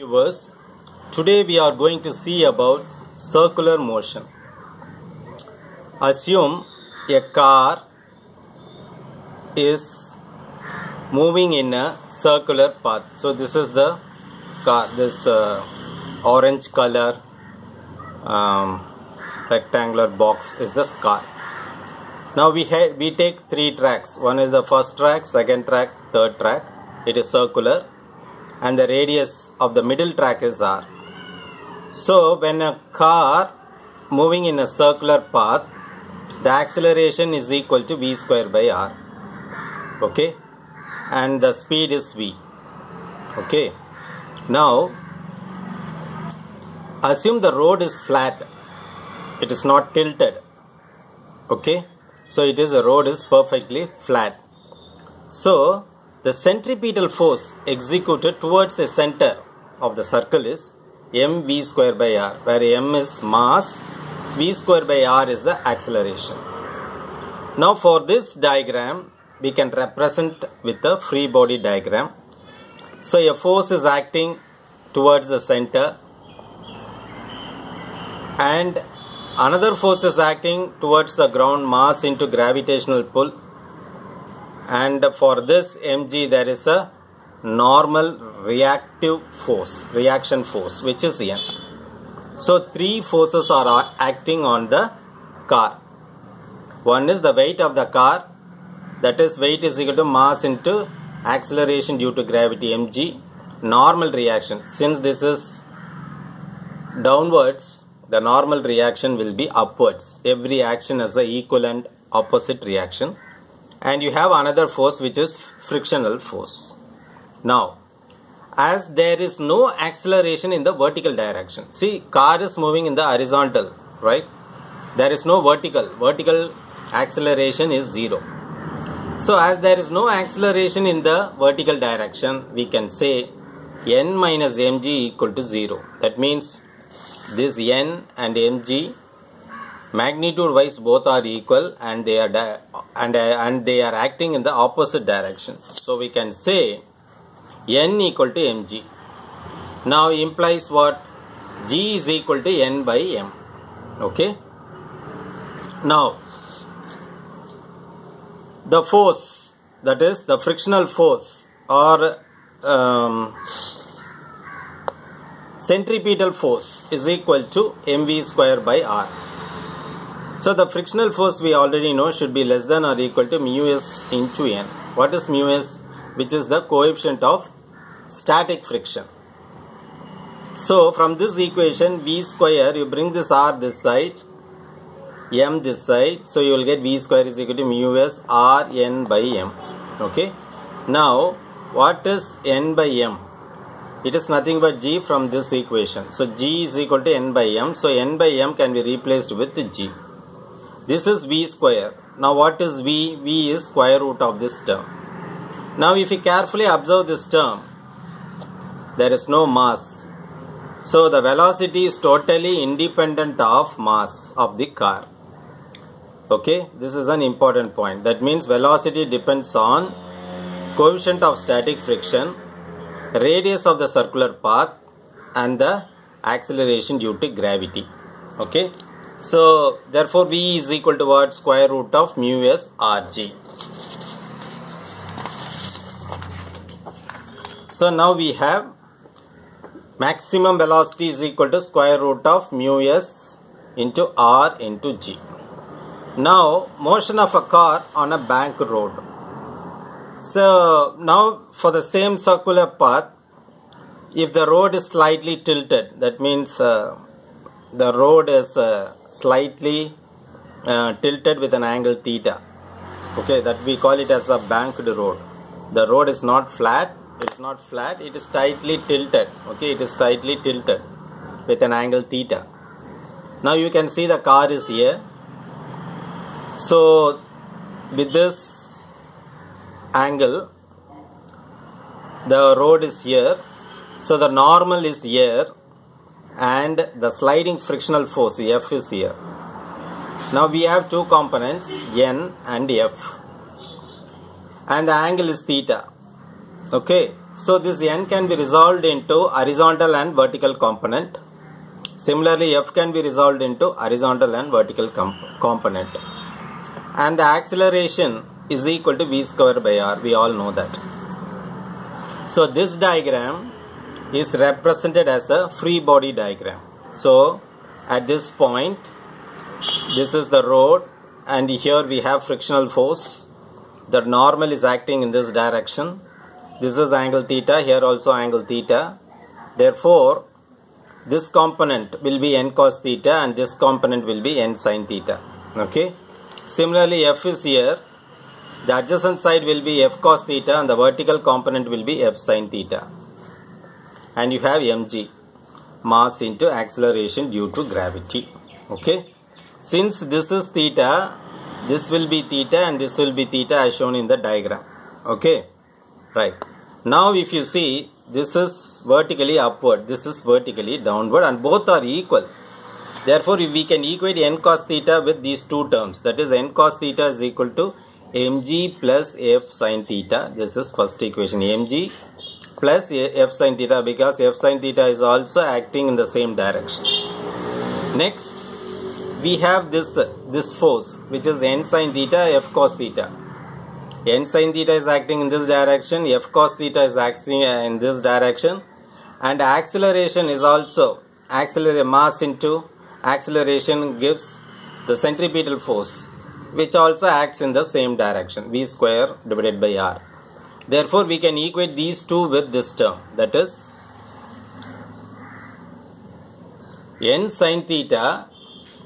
Viewers, today we are going to see about circular motion. Assume a car is moving in a circular path. So this is the car, this orange color rectangular box is the car. Now we take three tracks. One is the first track, second track, third track. It is circular. And the radius of the middle track is r. So when a car moving in a circular path, the acceleration is equal to v square by r. Okay, and the speed is v. Okay, now assume the road is flat, it is not tilted. Okay, so the road is perfectly flat. So the centripetal force executed towards the center of the circle is mv square by r, where m is mass, v square by r is the acceleration. Now for this diagram, we can represent with a free body diagram. So a force is acting towards the center and another force is acting towards the ground, mass into gravitational pull. And for this mg there is a normal reaction force which is n. So three forces are acting on the car. One is the weight of the car, that is weight is equal to mass into acceleration due to gravity mg. Normal reaction, since this is downwards, the normal reaction will be upwards. Every action has an equal and opposite reaction. And you have another force which is frictional force. Now, as there is no acceleration in the vertical direction, see, car is moving in the horizontal, right? There is no vertical acceleration is 0. So as there is no acceleration in the vertical direction, we can say n minus mg equal to 0. That means this n and mg magnitude wise both are equal and they are acting in the opposite direction. So we can say n equal to mg. Now implies what? G is equal to n by m. Okay. Now the force, that is the frictional force or centripetal force is equal to mv square by r. So the frictional force we already know should be less than or equal to mu s into n. What is mu s? Which is the coefficient of static friction. So from this equation v square, you bring this r this side, m this side, so you will get v square is equal to mu s r n by m. Okay. Now what is n by m? It is nothing but g from this equation. So g is equal to n by m. So n by m can be replaced with g. This is v square. Now what is v? V is square root of this term. Now if you carefully observe this term, there is no mass. So the velocity is totally independent of mass of the car. Okay, this is an important point. That means velocity depends on coefficient of static friction, radius of the circular path and the acceleration due to gravity. Okay. So therefore v is equal to what? Square root of mu s rg. So now we have maximum velocity is equal to square root of mu s into r into g. Now motion of a car on a bank road. So now for the same circular path, if the road is slightly tilted, that means the road is slightly tilted with an angle theta. Okay, that we call it as a banked road. The road is not flat, it is not flat, it is tightly tilted. Okay, it is tightly tilted with an angle theta. Now you can see the car is here. So with this angle, the road is here. So the normal is here. And the sliding frictional force F is here. Now we have two components N and F and the angle is theta. Okay, So this n can be resolved into horizontal and vertical component. Similarly, f can be resolved into horizontal and vertical component. And the acceleration is equal to v square by r. We all know that. So this diagram is represented as a free body diagram. So at this point, this is the road, and here we have frictional force. The normal is acting in this direction. This is angle theta, here also angle theta. Therefore, this component will be n cos theta and this component will be n sin theta. Okay. Similarly, f is here. The adjacent side will be f cos theta and the vertical component will be f sin theta. And you have mg, mass into acceleration due to gravity. Okay. Since this is theta, this will be theta and this will be theta as shown in the diagram. Okay. Right. Now if you see, this is vertically upward, this is vertically downward, and both are equal. Therefore, we can equate n cos theta with these two terms. That is, n cos theta is equal to mg plus f sin theta. This is first equation, mg plus f sin theta, because f sin theta is also acting in the same direction. Next, we have this force, which is n sin theta, f cos theta. N sin theta is acting in this direction, f cos theta is acting in this direction, and acceleration is also mass into acceleration gives the centripetal force, which also acts in the same direction, v square divided by r. Therefore, we can equate these two with this term, that is n sin theta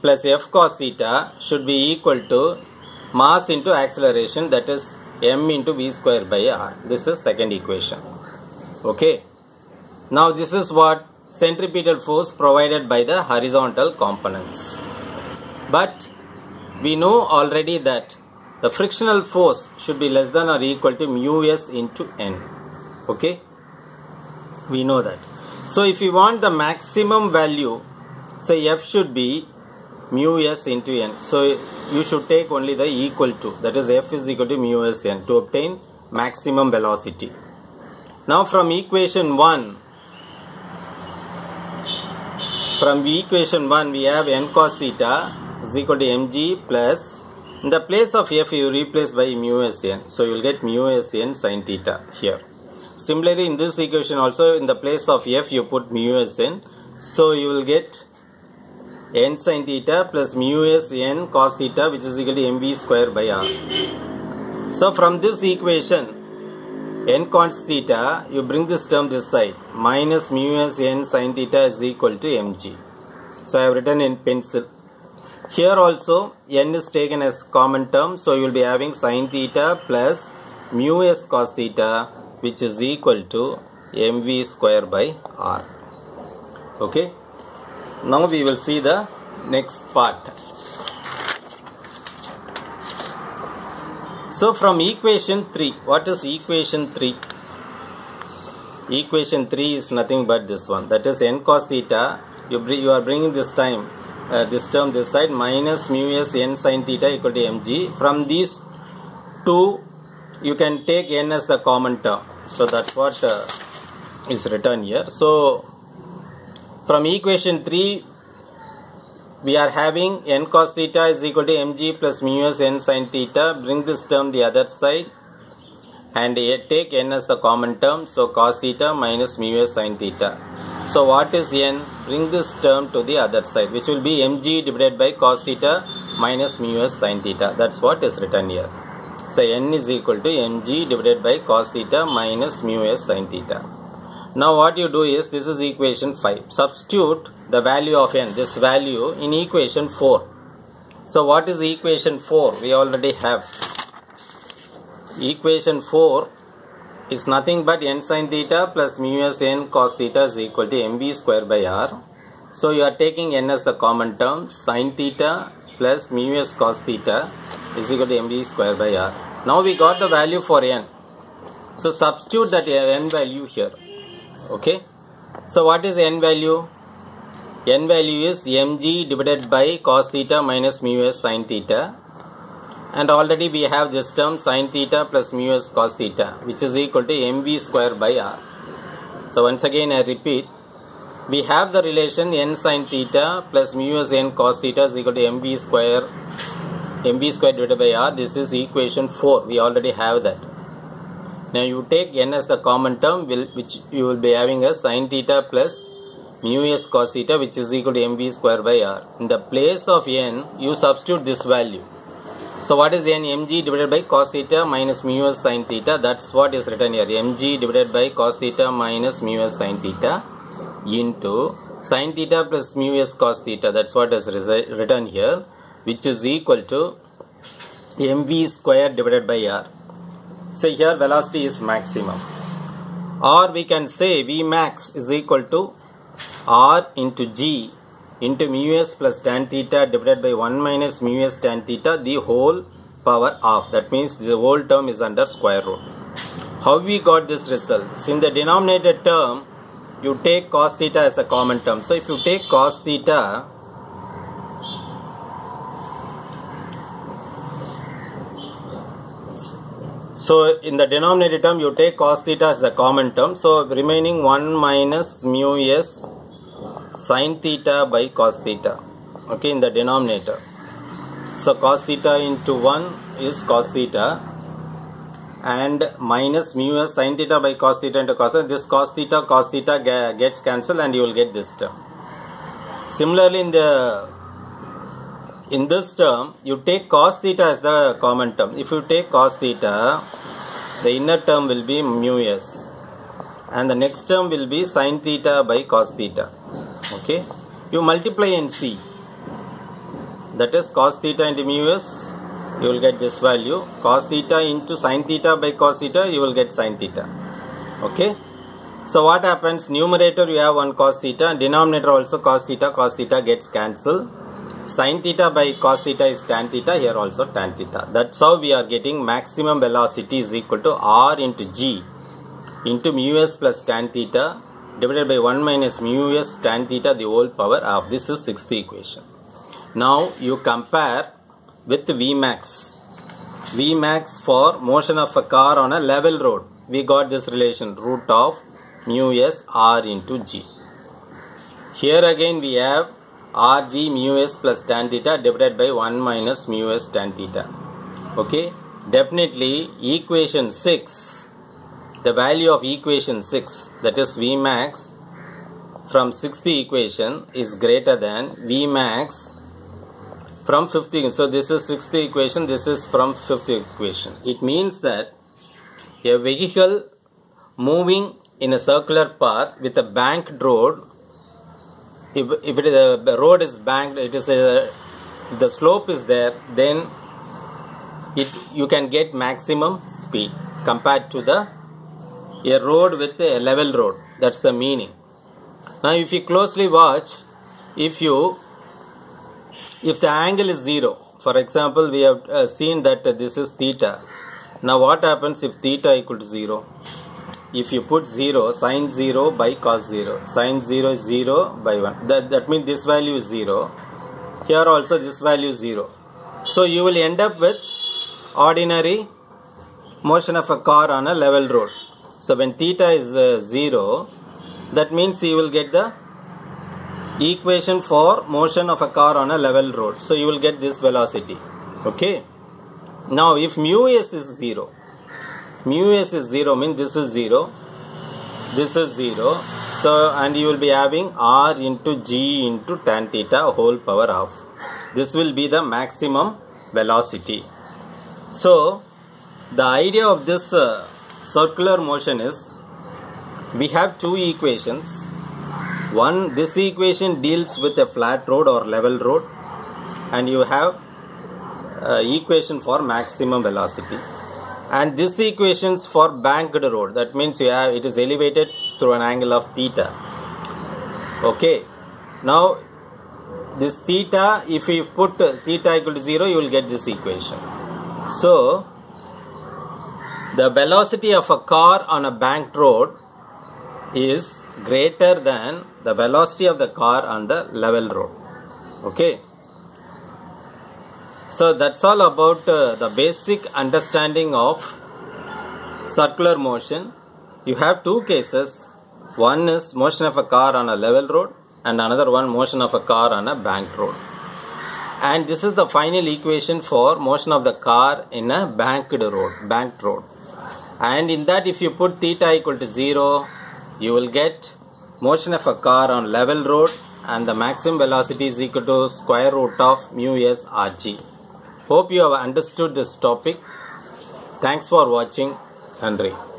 plus f cos theta should be equal to mass into acceleration, that is m into v square by r. This is second equation. Okay. Now this is what centripetal force provided by the horizontal components. But we know already that the frictional force should be less than or equal to mu s into n. Okay. We know that. So if you want the maximum value, say f should be mu s into n. So you should take only the equal to, that is f is equal to mu s n, to obtain maximum velocity. Now from equation 1, we have n cos theta is equal to mg plus, in the place of f you replace by mu s n. So you will get mu s n sin theta here. Similarly, in this equation also, in the place of f you put mu s n. So you will get n sin theta plus mu s n cos theta, which is equal to mv square by r. So from this equation, n cos theta, you bring this term this side, minus mu s n sin theta is equal to mg. So I have written in pencil. Here also n is taken as common term, so you will be having sin theta plus mu s cos theta, which is equal to mv square by r. Okay. Now we will see the next part. So from equation 3, what is equation 3? Equation 3 is nothing but this one, that is n cos theta. You are bringing this term this side, minus mu s n sin theta equal to mg. From these two, you can take n as the common term. So that's what is written here. So from equation 3, we are having n cos theta is equal to mg plus mu s n sin theta. Bring this term the other side and take n as the common term. So cos theta minus mu s sin theta. So what is n? Bring this term to the other side, which will be mg divided by cos theta minus mu s sin theta. That's what is written here. So n is equal to mg divided by cos theta minus mu s sin theta. Now what you do is, this is equation 5. Substitute the value of n, this value, in equation 4. So what is equation 4? We already have. Equation 4 is nothing but n sin theta plus mu s n cos theta is equal to mv square by r. So you are taking n as the common term. Sin theta plus mu s cos theta is equal to mv square by r. Now we got the value for n. So substitute that n value here. Okay. So what is n value? N value is mg divided by cos theta minus mu s sin theta. and already we have this term sin theta plus mu s cos theta, which is equal to mv square by r. So once again I repeat, we have the relation n sin theta plus mu s n cos theta is equal to mv square divided by r. This is equation 4. We already have that. Now you take n as the common term, which you will be having as sin theta plus mu s cos theta, which is equal to mv square by r. In the place of n, you substitute this value. So what is n? mg divided by cos theta minus mu s sin theta. That's what is written here. mg divided by cos theta minus mu s sin theta into sin theta plus mu s cos theta. That's what is written here, which is equal to mv square divided by r. So here velocity is maximum. Or we can say V max is equal to r into g into mu s plus tan theta divided by 1 minus mu s tan theta, the whole power half. That means the whole term is under square root. How we got this result? So in the denominator term, you take cos theta as a common term. So if you take cos theta, so in the denominator term you take cos theta as the common term. So remaining 1 minus mu s sin theta by cos theta, okay, in the denominator. So cos theta into 1 is cos theta, and minus mu s sin theta by cos theta into cos theta. This cos theta gets cancelled and you will get this term. Similarly in this term you take cos theta as the common term. If you take cos theta, the inner term will be mu s and the next term will be sin theta by cos theta. Okay, you multiply and see, that is cos theta into mu s, you will get this value. Cos theta into sin theta by cos theta, you will get sin theta. Okay, so what happens? Numerator you have 1 cos theta, denominator also cos theta gets cancelled. Sin theta by cos theta is tan theta, here also tan theta. That's how we are getting maximum velocity is equal to r into g into mu s plus tan theta divided by 1 minus mu s tan theta, the whole power of. This is 6th equation. Now you compare with Vmax. Vmax for motion of a car on a level road. We got this relation, root of mu s r into g. Here again we have rg mu s plus tan theta divided by 1 minus mu s tan theta. Okay, definitely equation 6, the value of equation 6, that is Vmax from 6th equation is greater than Vmax from 5th. So this is 6th equation, this is from 5th equation. It means that a vehicle moving in a circular path with a banked road, if it is a road is banked, it is the slope is there, then you can get maximum speed compared to a road with a level road. That's the meaning. Now if you closely watch, if the angle is 0, for example we have seen that this is theta. Now what happens if theta equal to 0? If you put 0, sin 0 by cos 0, sin 0 is 0 by 1. That means this value is 0. Here also this value is 0. So you will end up with ordinary motion of a car on a level road. So when theta is 0, that means you will get the equation for motion of a car on a level road. So you will get this velocity. Okay. Now if mu s is 0, mu s is 0 means this is 0, this is 0. So and you will be having r into g into tan theta whole power half. This will be the maximum velocity. So the idea of this circular motion is, we have two equations. One, this equation deals with a flat road or level road, and you have equation for maximum velocity. And this equations for banked road, that means you have, it is elevated through an angle of theta. Okay, now this theta, if you put theta equal to 0, you will get this equation. So the velocity of a car on a banked road is greater than the velocity of the car on the level road. Okay, So that's all about the basic understanding of circular motion. You have two cases. One is motion of a car on a level road and another one motion of a car on a banked road. And this is the final equation for motion of the car in a banked road. And in that, if you put theta equal to 0, you will get motion of a car on level road and the maximum velocity is equal to square root of mu s rg. Hope you have understood this topic. Thanks for watching. Nandri.